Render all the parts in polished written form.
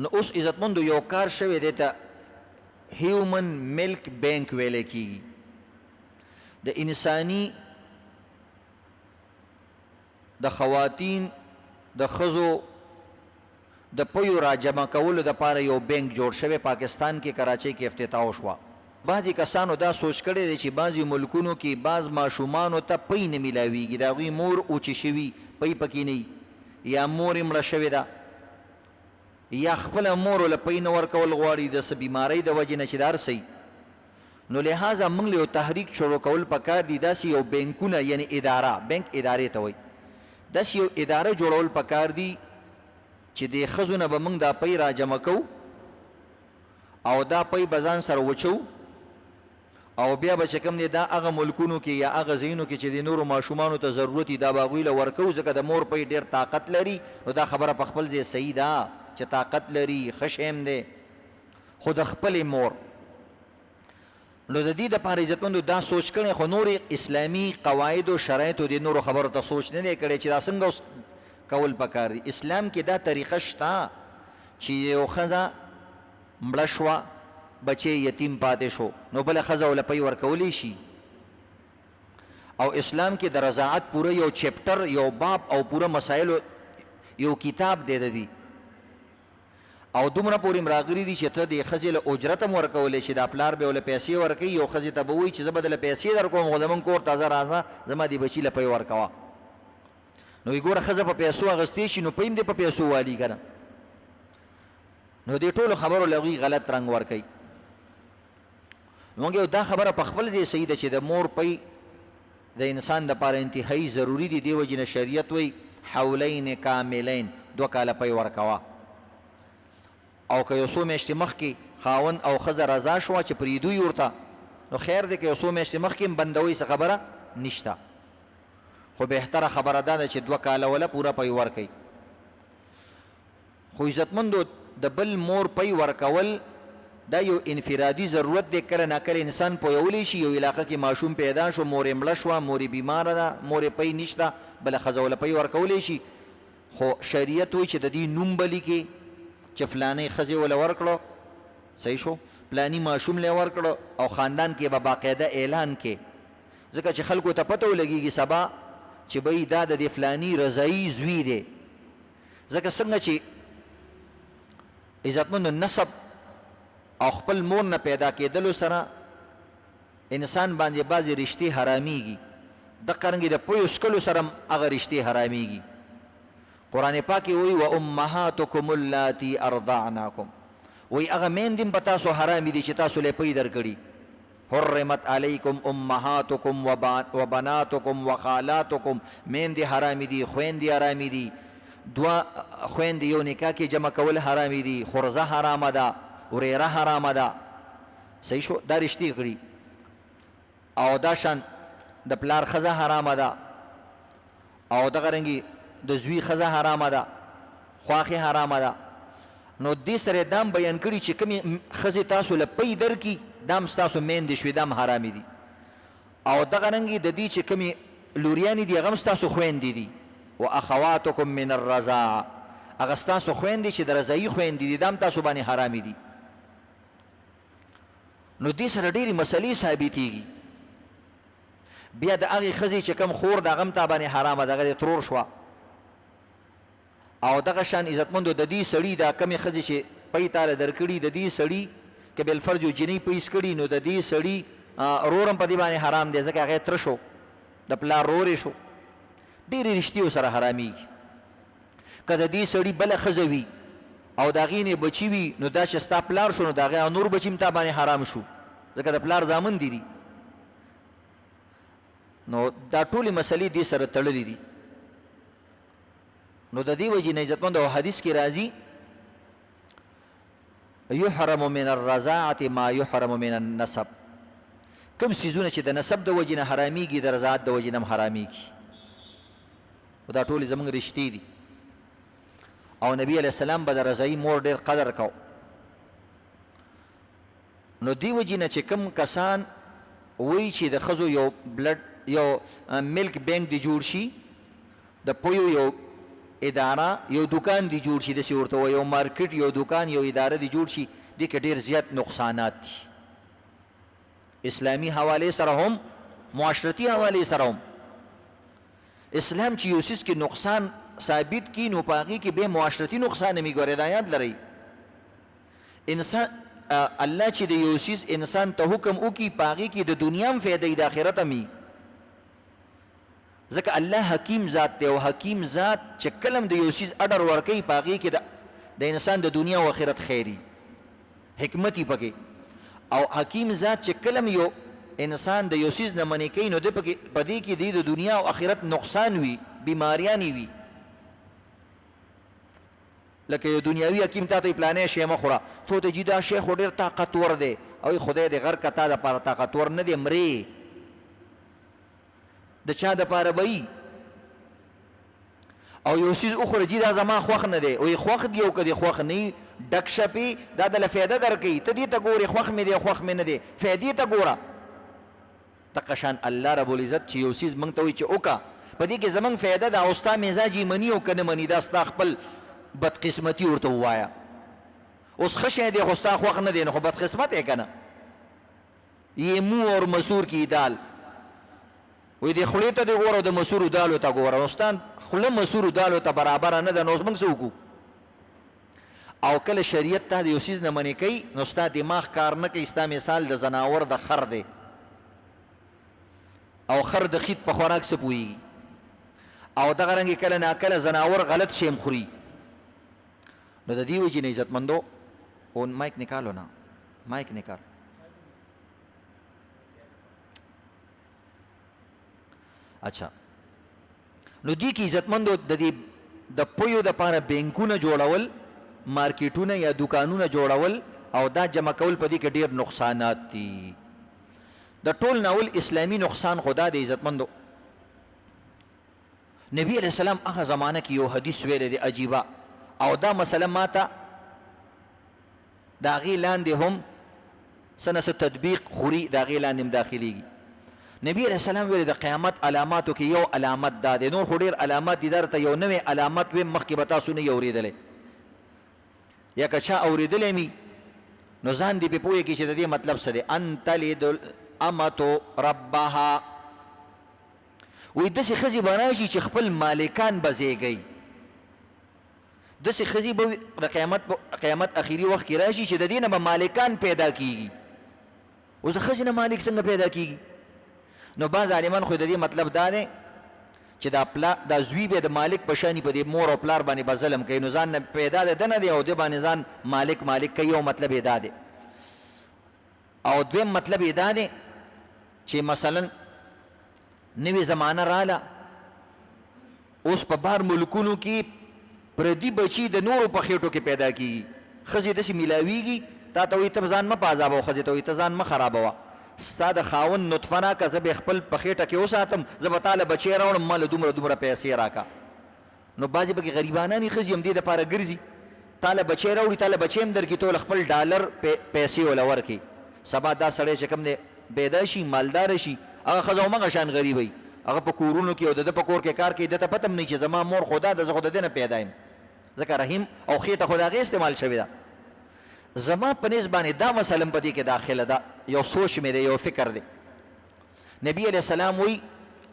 نو اوس عزتمندو یو کار شوی دی ته هیومن ملک بینک ویلی کیږي. د انساني د خواتین د ښځو د پیو را جمع کولو دپاره یو بینک جوړ شوی پاکستان کې کراچۍ کې افتتاح وشوه. بعضې کسانو دا سوچ کړی دی چې بعضې ملکونو کې بعض ماشومانو ته پی نه میلاویږي، د هغوی مور اوچې شوي پی پکې نه یا مور یې مړه شوې ده یا خپله مور له پی نه ورکول غواړي د څه بیمارۍ د وجې نه چې د هر څه. نو لہذا موږ له یو تحریک شروع کول پکار دي، داسې یو بینکونه یعنی اداره، بینک ادارې ته وایي، داسې یو اداره جوړول پکار دي چې د ښځو نه به موږ دا پی را جمع کوو او دا پی به ځان سره وچو او بیا به چې کوم دی دا هغه ملکونو کې یا هغه ځایونو کې چې د نورو ماشومانو ته ضرورت وي دا به هغوی له ورکوو، ځکه د مور پی ډېر طاقت لري. نو دا خبره په خپل ځای صحیح ده چې طاقت لري، ښه شی دی، خو د خپلې مور. نو د دې دپاره عزتمندو دا سوچ کړی، خو نورې اسلامي قواعدو شرایطو د نورو خبرو ته سوچ نه دی کړی چې دا څنګه اوس کول پکار دي. اسلام کې دا طریقه شته چې یو ښځه مړه شوه، بچی یتیم پاتې شو، نو بله ښځه وله پی ورکولی شي. او اسلام کې د رضاعت پوره یو چپټر، یو باب او پوره مسایلو یو کتاب دی د دې، او دومره پورې راغلي دي چې ته د ښځې له اجرت هم ورکولی شي. دا پلار به له پیسې ورکوي، یو ښځې ته به وایي چې زه به دله پیسې در کوم، خو زمونږ کور تازه راځه، زما دې بچي له پی ورکوه. نو وایي ګوره ښځه په پیسو اخیستی شي نو پی هم دې په پیسو والي که نه. نو دې ټولو خبرو له هغوی غلط رنګ ورکوي. موږ یو دا خبره په خپل ځای صحیح ده چې د مور پی د انسان دپاره انتهایی ضروري دي. دې وجې نه شریعت وایي حولین کاملین، 2 کاله پی ورکوه. او که یو څو میاشتې مخکې خاوند او ښځه رضا شوه چې پرېږدوی ورته، نو خیر دی که یو څو میاشتې مخکې هم بندوئ، څه خبره نشته، خو بهتره خبره دا ده چې 2 کاله وله پوره پی ورکوي. خو عزتمندو د بل مور پی ورکول دا یو انفرادي ضرورت دی. کله ناکله انسان پویولی شي یو علاقه کې ماشوم پیدا شو، مور یې مړه شوه، مور یې بیماره ده، مور یې پی نشته، بله ښځه وله پی ورکولی شي. خو شریعت وایي چې د دې نوم به لیکي چې فلانۍ ښځې وله ورکړو، صحیح شو، پلاني ماشوم له ورکړو، او خاندان کې به باقاعده اعلان کې، ځکه چې خلکو ته پته ولګېږي سبا چې بهی دا د دې فلاني رضایي زوی دی. ځکه څنګه چې عزتمندو نسب او خپل مور نه پیدا کېدلو سره انسان باندې بعضې رشتې حرامیږي، دقه رنګې د پویو څکلو سره هم هغه رشتې حرامیږي. قرآن پاک کې وایي و امهاتکم اللاتی ارضعناکم، وایي هغه میندې هم په تاسو حرامې دي چې تاسو له پی درکړي. حرمت علیکم امهاتکم و بناتکم و خالاتکم، میندې حرامې دي، خویندې حرامې دي، 2 خویندې یو نکاح کې جمع کول حرامې دي، خرزه حرامه ده، وریره حرامه ده، صحیح شو، دا رشتې کړي. او دا شان د پلار ښځه حرامه ده، او دغه رنګې د زوی ښځه حرامه ده، خواښې حرامه ده. نو دې سره دا هم بیان کړي چې کومې ښځې تاسو له پی درکړي دا هم ستاسو میندې شوې، دا هم حرامې دي. او دغه رنګې د دې چې کومې لوریانې دي هغه هم ستاسو خویندې دي. و اخواتکم من الرضاعه، هغه ستاسو خویندې چې د رضایي خویندې دي دا هم تاسو باندې حرامې دي. نو دې سره ډېرې مسلې ثابتېږي. بیا د هغې ښځې چې کوم خور د هغه هم تا باندې حرامه ده، هغه دې ترور شوه. او دغه شان عزتمندو د دې سړي دا کمې ښځې چې پی تاله درکړي، د دې سړي که بالفرج و جنۍ پیس کړي، نو د دې سړي رور هم په دې باندې حرام دی، ځکه هغه تره شو، د پلار رورې شو، ډېرې رشتې ورسره حرامېږي. که د دې سړي بله ښځه وي او د هغې نه بچي وي، نو دا چې ستا پلار شو نو د هغې نور بچي هم تا باندې حرام شو، ځکه د پلار زامن دي. نو دا ټولې مسلې دې سره تړلې دي. نو د دې وجې نه عزتمندو حدیث کې راځي یحرم من الرضاعة ما یحرم من النسب، کوم څیزونه چې د نسب د وجې نه حرامېږي د رضاعت د وجې نه هم حرامېږي. دا ټولې زموږ رشتې دي. او نبی علیه السلام به د رضایي مور ډېر قدر کو. نو دې وجې نه چې کوم کسان وایي چې د ښځو یو ملک بینک دی جوړ شي، د پویو یو اداره یو دکان دی جوړ شي داسې ورته وایي یو مارکیټ یو دکان یو اداره دی جوړ شي دې کې ډېر زیات نقصانات دي اسلامي حوالې سره هم معاشرتي حوالې سره هم اسلام چې یو څیز کې نقصان ثابت کی نو په هغې کې بیا معاشرتي نقصان هم ګورئ دا یاد لرئ انسان الله چې د یو څیز انسان ته حکم وکړي په هغې کې د دنیا هم فایده د آخرت هم وي ځکه الله حکیم ذات دی او حکیم ذات چې کله هم د یو څیز اډر ورکوي په هغې کې د انسان د دنیا او آخرت خیري حکمت یې پکې او حکیم ذات چې کله هم یو انسان د یو څیز نه منې کوي نو د په دې کې د دنیا او آخرت نقصان وي بیماریانې وي لکه یو دنیاوي حکیم تا ته پلانې شی مه خوره تو ته جي دا شی خو ډېر طاقتور دی او خدای دې غر که تا دپاره طاقتور نه دی مرې د چا دپاره به وي او یو څیز وخوره جي دا زما خوښ نه دی وایي خوښ دی او که دې خوښ نه وي ډک شپې دا دله فایده درکوي ته دې ته ګورې خوښ مې دی خوښ مې نه دی فایدې ته ګوره دقه شان الله رب العزت چې یو څیز موږ ته وایي چې وکړه په دې کې زموږ فایده ده او ستا مزاج یې مني او که نه مني دا ستا خپل بدقسمتي ورته ووایه اوس ښه شی دی خو ستا خوښ نه دی نو خو بدقسمت یې که نه یہ مو اور مسور کی دال وی دی خولې ته دی ګوره او د مسورو دالو ته ګوره نو ستا خوله مسورو دالو ته برابره نه ده نو اوس موږ څه وکړو او کله شریعت ته د یو څیز نه منې کوي نو ستا دماغ کار نه کوي ستا مثال د زناور د خر دی او خر د خیت په خوراک څه پوهېږي او دغه رنګې کله ناکله زناور غلط شی هم خوري نو د دې وجې نه عزتمندو اون مایک نکالو نه مایک نکال اچھا نو دې کې عزتمندو د دې د پویو دپاره بینکونه جوړول مارکیټونه یا دکانونه جوړول او دا جمع کول په دې کې ډېر نقصانات دي د ټول ناول اسلامي نقصان خدا د عزتمندو نبی علیہ السلام هغه زمانه کې یو حدیث ویلی دی عجیبه او دا مسله ماته د هغې لاندې هم څه نه څه تطبیق خوري د هغې لاندې هم داخلیږي نبی علیہ السلام ویلی د قیامت علاماتو کې یو علامت دا دی نور خو ډېر علامات دي درته یو نوی علامت ویم مخکې به تاسو نه یې اورېدلی یا که چا اورېدلی مي نو ځان دې پې پوهېږي چې د دې مطلب څه دی ان تلد الامتو ربها وی داسې ښځې به راشي چې خپل مالکان به زیږوي داسې ښځې به د قیامت اخري وخت کې راشي چې د دې نه به مالکان پیدا کېږي اوس د ښځې نه مالک څنګه پیدا کېږي نو بعض عالمان خو د دې مطلب دا دی چې دا زوی به د مالک په شاني په دې مور او پلار باندې به ظلم کوي نو ځان نه پیدا دی ده نه دی او دې باندې ځان مالک کوي یو مطلب یې دا دی او دویم مطلب یې دا دی چې مثلا نوې زمانه راله اوس په بار ملکونو کې پردي بچي د نورو په خېټو کې پیدا کېږي ښځې داسې میلاویږي تا ته وایي ته ځان مه په عذابوه ښځې ته وایي ته ځان مه خرابوه ستا د خاوند نطفه راکړه زه به خپل په خېټه کې وساتم زه به تا له بچی راوړم ما له دومره دومره پیسې راکړه نو بعضې پکې غریبانانې ښځې هم دې دپاره ګرځي تا له بچی راوړي تا له بچی هم درکړي ته خپل ډالر پیسې وله ورکړي سبا دا سړی چې کوم دی پیدا شي مالداره شي هغه ښځه همغه شان غریب وي هغه په کورونو کې او د ده په کور کې کار کوي ده ته پته هم نه چې زما مور خدا ده زه خو د دې نه پیدا یم ځکه رحیم او خېټه خو د هغې استعمال شوې ده زما په نس باندې دا مسله په دې کې داخله ده یو سوچ مې دی یو فکر دی نبی علیہ السلام وی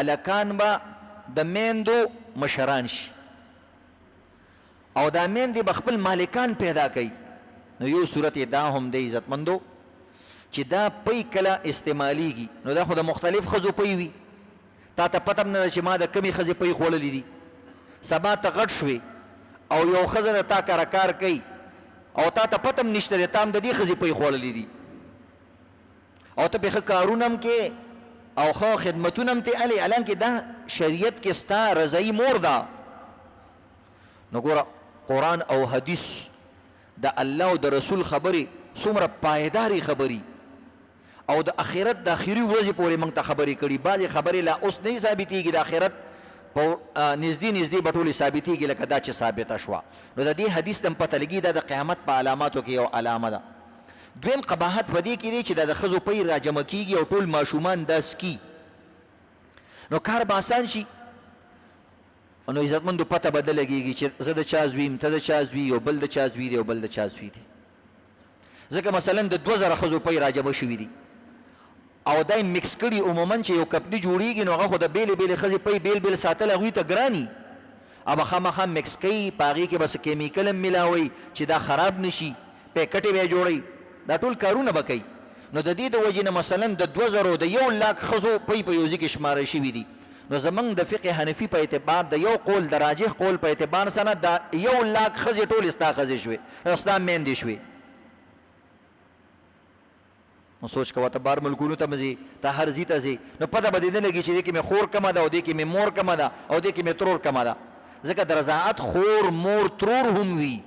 الکان به د میندو مشران شي او دا میندې به خپل مالکان پیدا کوي نو یو صورت دا هم دی عزتمندو چې دا پی کله استعمالیږي نو دا خو د مختلف ښځو پی وي تا ته پته نه ده چې ما د کمې ښځې پی خوړلي دي سبا ته غټ شوې او یو ښځه د تا کره کار کوي او تا ته پته هم نشته دی تا هم د دې ښځې پی خوړلي دي او ته پې ښه کارونه هم کې او ښه خدمتونه هم ترې الې حالانکې دا شریعت کې ستا رضایي مور ده نو ګوره قرآن او حدیث د الله او د رسول خبرې څومره پایداري خبرې او د آخرت د آخري ورځې پورې موږ ته خبرې کړي بعضې خبرې لا اوس نه ثابتېږي د آخرت په نږدې به ټولې ثابتېږي لکه دا چې ثابته شوه نو د دې حدیث ته هم پته لګي دا د قیامت په علاماتو کې یو علامه ده دویم قباحت په دې کې دی چې دا د ښځو پی راجمع کېږي او ټول ماشومان دا سکي نو کار به اسان شي نو عزتمندو پته به نه لګېږي چې زه د چا زوی یم، ته د چا زوی، یو بل د چا زوی دی، یو بل د چا زوی دی. ځکه مثلا د 2000 ښځو پی راجمع شوي دي او دا یې مکس کړي. عموما چې یو کپني جوړېږي نو هغه خو د بېلې بېلې ښځې پی بېل بېل ساتل هغوی ته ګراني، ابا خامخا مکس کوي، په هغې کې بس کیمیکل هم ملاوئ چې دا خراب نشي، پیکټې به یې جوړئ، دا ټول کارونه به کوي. نو د دې د وجې نه مثلا د 2000 د 1 لاک ښځو پی په یو ځای کې شماره شوي دي. نو زمونږ د فقه حنفي په اعتبار د یو قول د راجح قول په اعتبار سره دا 1 لاک ښځې ټول ستا ښځې شوې، ستا میندې شوې. نو سوچ کوه ته بار ملکونو ته مځې، ته هر ځي ته ځې، نو پته به دې نه لګي چې دې کې مې خور کمه ده او دې کې مې مور کمه ده او دې کې مې ترور کمه ده. ځکه د رضاعت خور مور ترور هم وي.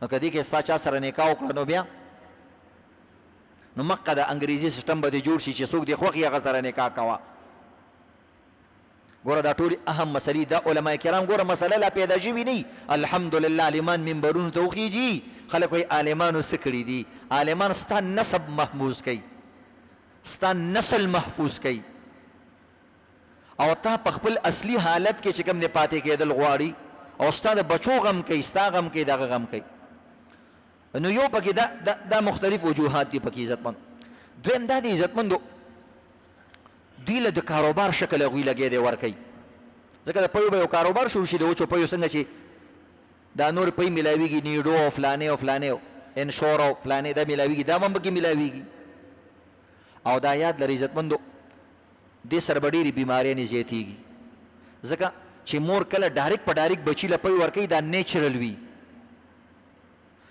نو که دې کې ستا چا سره نکاح وکړه نو بیا نو مقه د انګریزي سیسټم به دې جوړ شي چې څوک دې خوښ هغه سره نکاح کوه. ګوره دا ټولې اهم مسلې دا علما کرام ګوره مسله لا پیدا شوي نه. الحمدلله عالمان منبرونو ته وخیږي، خلک وایي عالمانو څه کړي دي. عالمان ستا نسب محفوظ کوي، ستا نسل محفوظ کوي، او تا په خپل اصلي حالت کې چې کوم دی پاتې کېدل غواړي، او ستا د بچو غم کوي، ستا غم کوي، دغه غم کوي. نو یو پکې دا مختلف وجوهات دي پکې عزتمند. دویم دا دی عزتمندو دوی له د کاروبار شکل هغوی لګی دی ورکوي. ځکه د پیو به یو کاروبار شروع شي د وچو پیو څنګه چې دا نور پی ملاویږي، نیډو او فلانې او فلانې انشور او فلانې دا ملاویږي، دا هم پکې ملاویږي. او دا یاد لري عزتمندو دې سره به ډېرې بیماریانې زیاتېږي. ځکه چې مور کله ډایرکټ په ډایرکټ بچي له پی ورکوي دا نیچرل وي،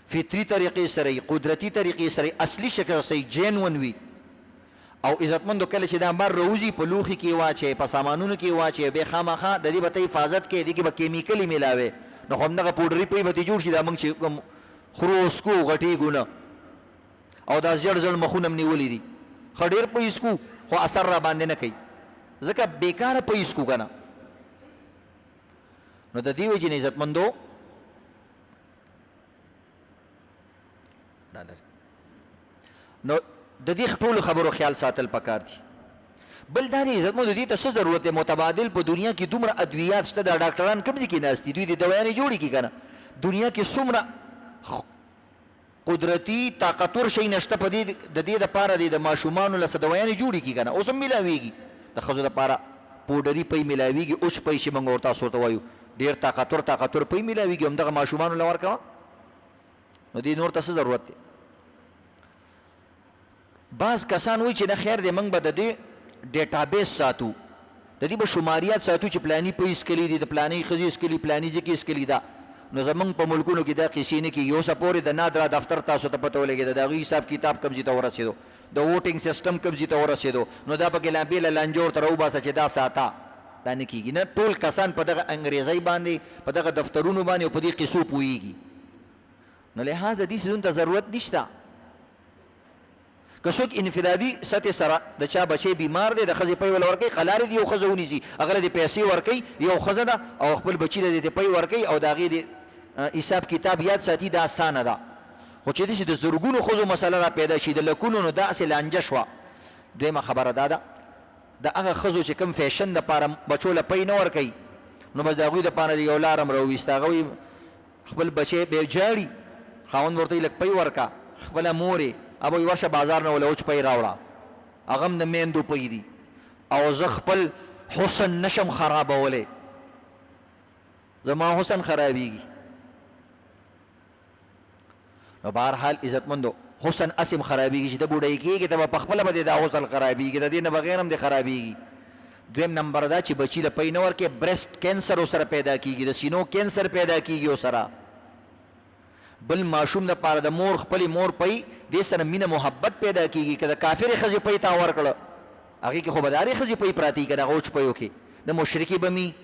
فطري طریقې سره، قدرتي طریقې سره، اصلي شکل سره جینون وي. او عزتمندو کله چې دا بار روزي په لوښي کې واچوي، په سامانونو کې واچوي، بیا خامخا د دې به ته حفاظت کوي، دې کې به کیمیکلې میلاوي. نو خو همدغه پوډري پی به دې جوړ شي، دا موږ چې کوم خورو اسکو غټېږو نه او دا زیړ زیړ مخونه هم نیولي دي، ښه ډېر پی اسکو خو اثر را باندې نه کوي، ځکه بیکاره پی اسکو که نه. نو د دې وجې نه عزتمندو نو د دې ټولو خبرو خیال ساتل پکار دي. بل دا دی عزتمندو دې ته څه ضرورت دی؟ متبادل په دنیا کې دومره ادویات شته، دا ډاکټران کوم ځای کې ناست دي، دوی د دوايانې جوړې کړي که نه. دنیا کې څومره قدرتي طاقتور شی نشته په دې د دې دپاره دی د ماشومانو له څه دوايانې جوړې کړي که نه. اوس هم میلاویږي د ښځو دپاره پوډري پی میلاویږي، اوچ پی چې موږ ورته تاسو ته وایو، ډېر طاقتور پی میلاویږي، همدغه ماشومانو له ورکوه. نو دې نور ته څه ضرورت دی؟ بعض کسان وایي چې نه خیر دی موږ به د دې ډیټابیس ساتو، د دې به شماریات ساتو چې پلاني پی اسکلي دي، د پلاني ښځې اسکلي، پلاني ځای کې اسکلي ده. نو زمونږ په ملکونو کې دا قیسې نه کېږي. اوسه پورې د نادرا دفتر تاسو ته پته ولګېده، د هغوی حساب کتاب کوم ځای ته ورسېدو، د ووټینګ سیسټم کوم ځای ته ورسېدو، نو دا پکې لامبېله لانجور ته راوباسه چې دا ساته. دا نه کېږي. نه ټول کسان په دغه انګریزۍ باندې، په دغه دفترونو باندې او په دې قیسو پوهېږي. نو لحاظه دې څیزونو ته ضرورت نشته. که څوک انفرادي سطح سره د چا بچی بیمار دی، د ښځې پی ول ورکوي، قلارې دي یو ښځه ونیسي، هغه له دې پیسې ورکوي، یو ښځه ده او خپل بچي له دې پی ورکوي او د هغې د حساب کتاب یاد ساتي، دا اسانه ده. خو چې داسې د زرګونو ښځو مسله را پیدا شي د لکونو، نو داسې لانجه شوه. دویمه خبره دا ده د هغه ښځو چې کوم فیشن دپاره بچو له پی نه ورکوي، نو بس د هغوی دپاره د یو لار هم راوویست. هغه وایي خپل بچی بیا جاړي، خاوند ورته لږ پی ورکه، خپله مورې ابا ورشه بازار نه ولا اوچ پی راوړه، هغه هم د میندو پی دي، او زه خپل حسن نشم خرابولی، زما حسن خرابیږي. نو بهرحال عزتمندو حسن اسم خرابیږي چې د بوډۍ کېږي ته به پخپله به د دا حسن خرابیږي، د دې نه بغیر هم د خرابیږي. دویم نمبر دا چې بچي له پی نه ورکې، برست کینسر ورسره پیدا کېږي، د سینو کینسر پیدا کېږي ورسره. بل ماشوم دپاره د مور خپلې مور پی دې سره مینه محبت پیدا کېږي. که د کافرې ښځې پی تا ورکړه، هغې کې خو به د هرې ښځې پی پراته وي که د هغه اوچ پیو کې، د مشرکې به مي،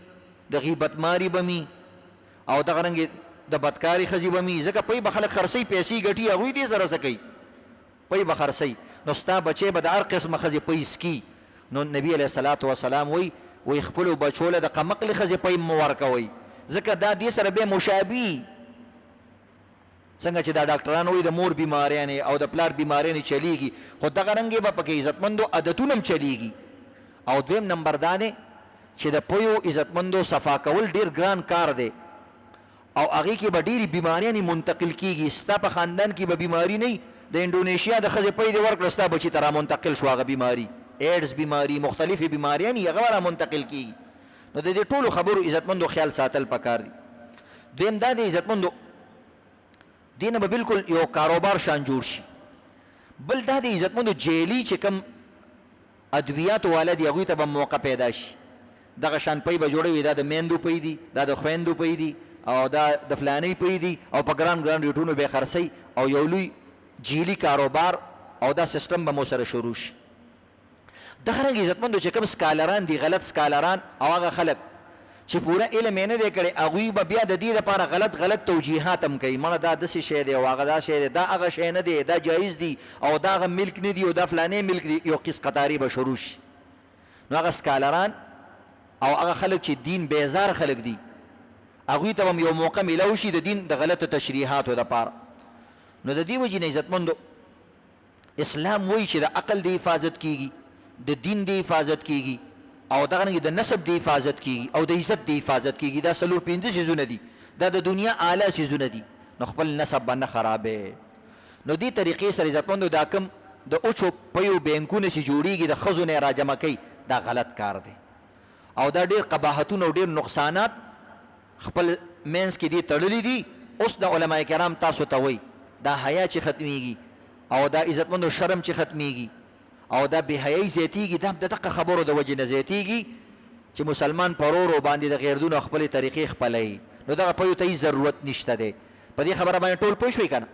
د غیبتماري به مي، او دغه رنګې د بدکاري ښځې به مي. ځکه پی به خلک خرڅوي، پیسې ګټي، هغوی دې سره څه کوي، پی به خرڅوي. نو ستا بچی به د هر قسمه ښځې پی سکي. نو نبي علیه الصلاة وسلام وایي خپلو بچو له د قمقلې ښځې پی مه ورکوئ، ځکه دا دې سره بیا مشابه څنګه چې دا ډاکټران وایي د مور بیماریانې او د پلار بیماریانې چلیږي، خو دغه رنګې به پکې عزتمندو عادتونه هم چلیږي. او دویم نمبر دا دی چې د پویو عزتمندو صفا کول ډیر ګران کار دی او هغې کې به ډېرې بیماریانې منتقل کېږي. ستا په خاندان کې به بیماري نه وي، د انډونیشیا د ښځې پی دې ورکړه ستا بچي ته را منتقل شو هغه بیماري، ایډز بیماري، مختلفې بیماریانې هغه به را منتقل کېږي. نو د دې ټولو خبرو عزتمندو خیال ساتل پکار دي. دویم دا دی عزتمندو دې نه به بلکل یو کاروبار شان جوړ شي. بل دا دی عزتمندو جیلي چې کوم ادویاتو والا دي هغوی ته به موقع پیدا شي. دغه شان پی به جوړوي، دا د میندو پی دي، دا د خویندو پی دي او دا د فلانۍ پی دي او په ګران ګران ریټونو به خرڅوي او یو لوی جیلي کاروبار او دا سیستم به مو سره شروع شي. دغه رنګ عزتمندو چې کوم سکالران دي، غلط سکالران او هغه خلک چې پوره علم یې نه دی کړی، هغوی به بیا د دې لپاره غلط توجیحات هم کوي. مړه دا داسې شی دی او هغه دا شی دی، دا هغه شی نه دی، دا جایز دی او دا هغه ملک نه دی او دا فلانې ملک دی. یو قیس قطاري به شروع شي. نو هغه سکالران او هغه خلک چې دین بیزار خلک دي هغوی ته هم یو موقع میلاو شي د دین د غلطو تشریحاتو دپاره. نو د دې وجې نه عزتمندو اسلام وایي چې د عقل د حفاظت کیږي، د دین د حفاظت کیږي او دغه رنګې د نسب د حفاظت کیږي او د عزت د حفاظت کیږي. دا څلور پنځه څیزونه دي، دا د دنیا اعلی څیزونه دي. نو خپل نسب به نه خرابې. نو دې طریقې سره عزتمندو دا کوم د اوچو پیو بینکونه چې جوړیږي د ښځو نه راجمع کوي، دا غلط کار دی او دا ډېر قباحتونه او ډېر نقصانات خپل مینس کې دي تړلي دي. اوس د علماء کرام تاسو ته وایي دا حیا چې ختمیږي او دا عزتمندو شرم چې ختمیږي او دا بې حیایي زیاتیږي، دا د دغه خبرو د وجې نه زیاتیږي چې مسلمان په ورو باندې د غیردونو خپلې طریقې خپلوي. نو دغه پیو ته هېڅ ضرورت نشته دی. په دې خبره باندې ټول پوه شوئ که نه؟